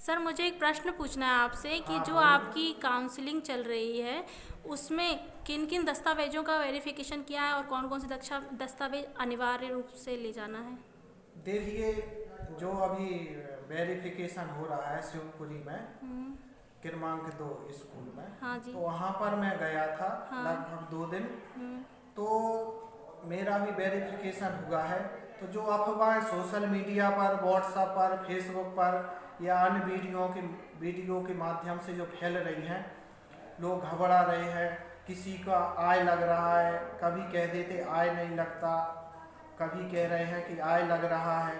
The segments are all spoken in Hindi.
सर मुझे एक प्रश्न पूछना है आपसे कि हाँ जो बोलिए। आपकी काउंसलिंग चल रही है उसमें किन किन दस्तावेजों का वेरिफिकेशन किया है और कौन कौन से दस्तावेज अनिवार्य रूप से ले जाना है? देखिए, जो अभी वेरिफिकेशन हो रहा है शिवपुरी में क्रमांक 2 स्कूल में, हाँ जी। तो वहाँ पर मैं गया था हाँ। लगभग 2 दिन। हम्म। तो मेरा भी वेरिफिकेशन हुआ है। तो जो अफवाहें सोशल मीडिया पर, व्हाट्सएप पर, फेसबुक पर या अन्य वीडियो के माध्यम से जो फैल रही हैं, लोग घबरा रहे हैं, किसी का आय लग रहा है, कभी कह देते आय नहीं लगता, कभी कह रहे हैं कि आय लग रहा है।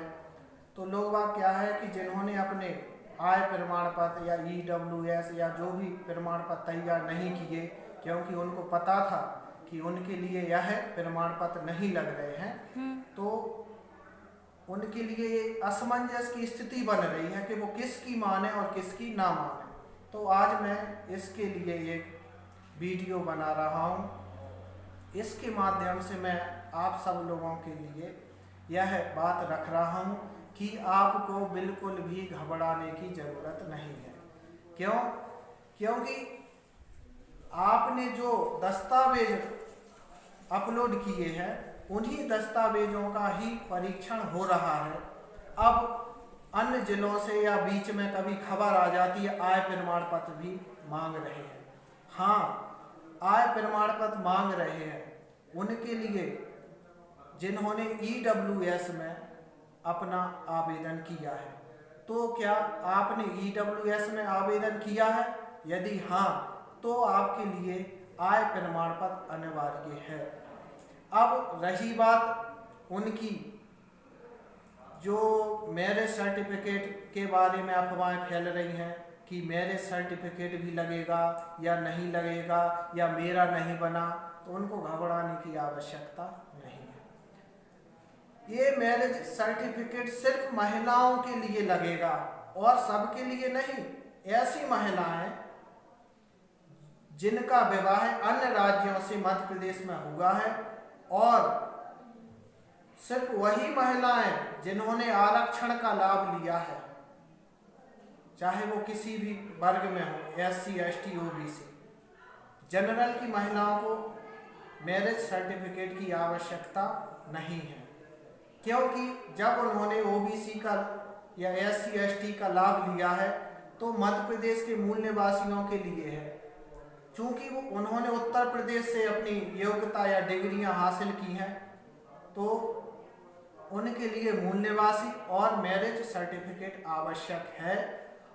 तो लोग बात क्या है कि जिन्होंने अपने आय प्रमाण पत्र या EWS या जो भी प्रमाण पत्र तैयार नहीं किए, क्योंकि उनको पता था कि उनके लिए यह प्रमाण पत्र नहीं लग रहे हैं, तो उनके लिए असमंजस की स्थिति बन रही है कि वो किसकी माने और किसकी ना माने। तो आज मैं इसके लिए एक वीडियो बना रहा हूँ। इसके माध्यम से मैं आप सब लोगों के लिए यह बात रख रहा हूँ कि आपको बिल्कुल भी घबराने की ज़रूरत नहीं है। क्यों? क्योंकि आपने जो दस्तावेज अपलोड किए हैं उन्हीं दस्तावेजों का ही परीक्षण हो रहा है। अब अन्य जिलों से या बीच में कभी खबर आ जाती है आय प्रमाण पत्र भी मांग रहे हैं। हाँ, आय प्रमाण पत्र मांग रहे हैं उनके लिए जिन्होंने EWS में अपना आवेदन किया है। तो क्या आपने EWS में आवेदन किया है? यदि हाँ, तो आपके लिए आय प्रमाण पत्र अनिवार्य है। अब रही बात उनकी जो मैरिज सर्टिफिकेट के बारे में अफवाहें फैल रही हैं कि मैरिज सर्टिफिकेट भी लगेगा या नहीं लगेगा या मेरा नहीं बना, तो उनको घबराने की आवश्यकता नहीं है। ये मैरिज सर्टिफिकेट सिर्फ महिलाओं के लिए लगेगा और सबके लिए नहीं। ऐसी महिलाएं जिनका विवाह अन्य राज्यों से मध्य प्रदेश में हुआ है और सिर्फ वही महिलाएं जिन्होंने आरक्षण का लाभ लिया है, चाहे वो किसी भी वर्ग में हो, SC, ST, OBC, जनरल की महिलाओं को मैरिज सर्टिफिकेट की आवश्यकता नहीं है। क्योंकि जब उन्होंने OBC का या SC, ST का लाभ लिया है तो मध्य प्रदेश के मूल निवासियों के लिए है। चूंकि वो उन्होंने उत्तर प्रदेश से अपनी योग्यता या डिग्रियां हासिल की हैं, तो उनके लिए मूल निवासी और मैरिज सर्टिफिकेट आवश्यक है।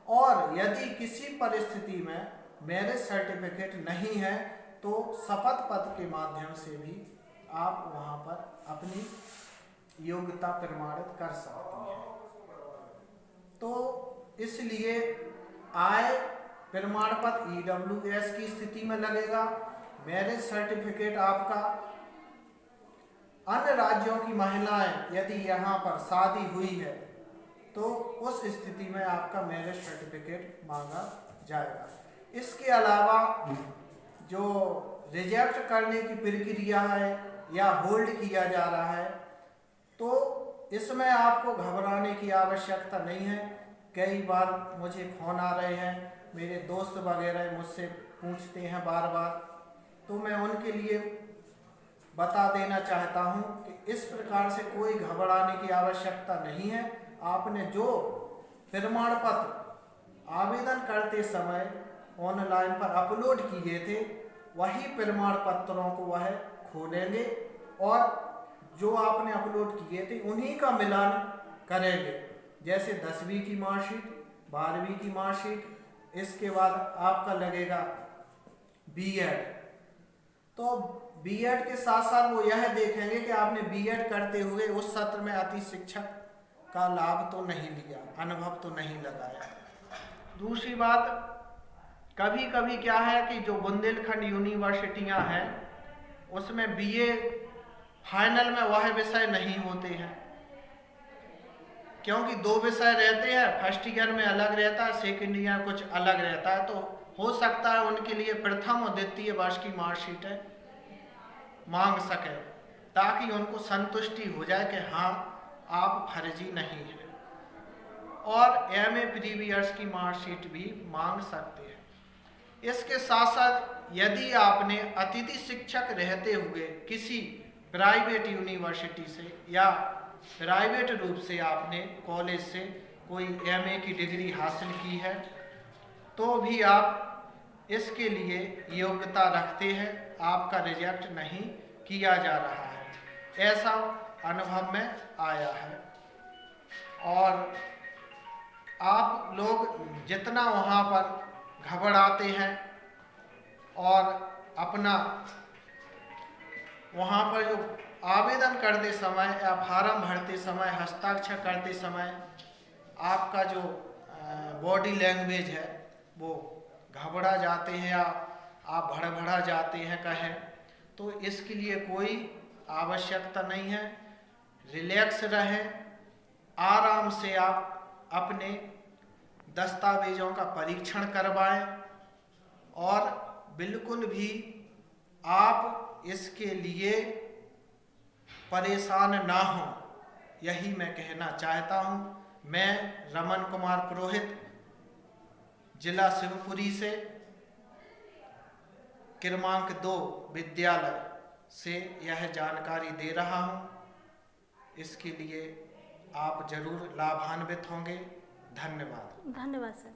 और यदि किसी परिस्थिति में मैरिज सर्टिफिकेट नहीं है तो शपथ पत्र के माध्यम से भी आप वहां पर अपनी योग्यता प्रमाणित कर सकते हैं। तो इसलिए आय प्रमाण पत्र EWS की स्थिति में लगेगा। मैरिज सर्टिफिकेट आपका अन्य राज्यों की महिलाएं यदि यहाँ पर शादी हुई है तो उस स्थिति में आपका मैरिज सर्टिफिकेट मांगा जाएगा। इसके अलावा जो रिजेक्ट करने की प्रक्रिया है या होल्ड किया जा रहा है, तो इसमें आपको घबराने की आवश्यकता नहीं है। कई बार मुझे फोन आ रहे हैं, मेरे दोस्त वगैरह मुझसे पूछते हैं बार बार, तो मैं उनके लिए बता देना चाहता हूं कि इस प्रकार से कोई घबराने की आवश्यकता नहीं है। आपने जो प्रमाण पत्र आवेदन करते समय ऑनलाइन पर अपलोड किए थे वही प्रमाण पत्रों को वह खोलेंगे और जो आपने अपलोड किए थे उन्हीं का मिलान करेंगे। जैसे 10वीं की मार्कशीट, 12वीं की मार्कशीट, इसके बाद आपका लगेगा B.Ed। तो B.Ed के साथ साथ वो यह देखेंगे कि आपने B.Ed करते हुए उस सत्र में अति शिक्षक का लाभ तो नहीं लिया, अनुभव तो नहीं लगाया। दूसरी बात, कभी कभी क्या है कि जो बुंदेलखंड यूनिवर्सिटियां हैं उसमें BA फाइनल में वह विषय नहीं होते हैं, क्योंकि 2 विषय रहते हैं। फर्स्ट ईयर में अलग रहता है, सेकेंड ईयर कुछ अलग रहता है। तो हो सकता है उनके लिए प्रथम और द्वितीय वर्ष की मार्कशीटें मांग सके ताकि उनको संतुष्टि हो जाए कि हाँ आप फर्जी नहीं है। और एमए प्रीवियस की मार्कशीट भी मांग सकते हैं। इसके साथ साथ यदि आपने अतिथि शिक्षक रहते हुए किसी प्राइवेट यूनिवर्सिटी से या प्राइवेट रूप से आपने कॉलेज से कोई एमए की डिग्री हासिल की है तो भी आप इसके लिए योग्यता रखते हैं, आपका रिजेक्ट नहीं किया जा रहा है, ऐसा अनुभव में आया है। और आप लोग जितना वहाँ पर घबराते हैं और अपना वहाँ पर जो आवेदन करते समय या फार्म भरते समय, हस्ताक्षर करते समय आपका जो बॉडी लैंग्वेज है वो घबरा जाते हैं या आप भड़बड़ा जाते हैं कहें, तो इसके लिए कोई आवश्यकता नहीं है। रिलैक्स रहें, आराम से आप अपने दस्तावेजों का परीक्षण करवाएं और बिल्कुल भी आप इसके लिए परेशान ना हो, यही मैं कहना चाहता हूँ। मैं रमन कुमार पुरोहित जिला शिवपुरी से क्रमांक 2 विद्यालय से यह जानकारी दे रहा हूँ। इसके लिए आप जरूर लाभान्वित होंगे। धन्यवाद। धन्यवाद सर।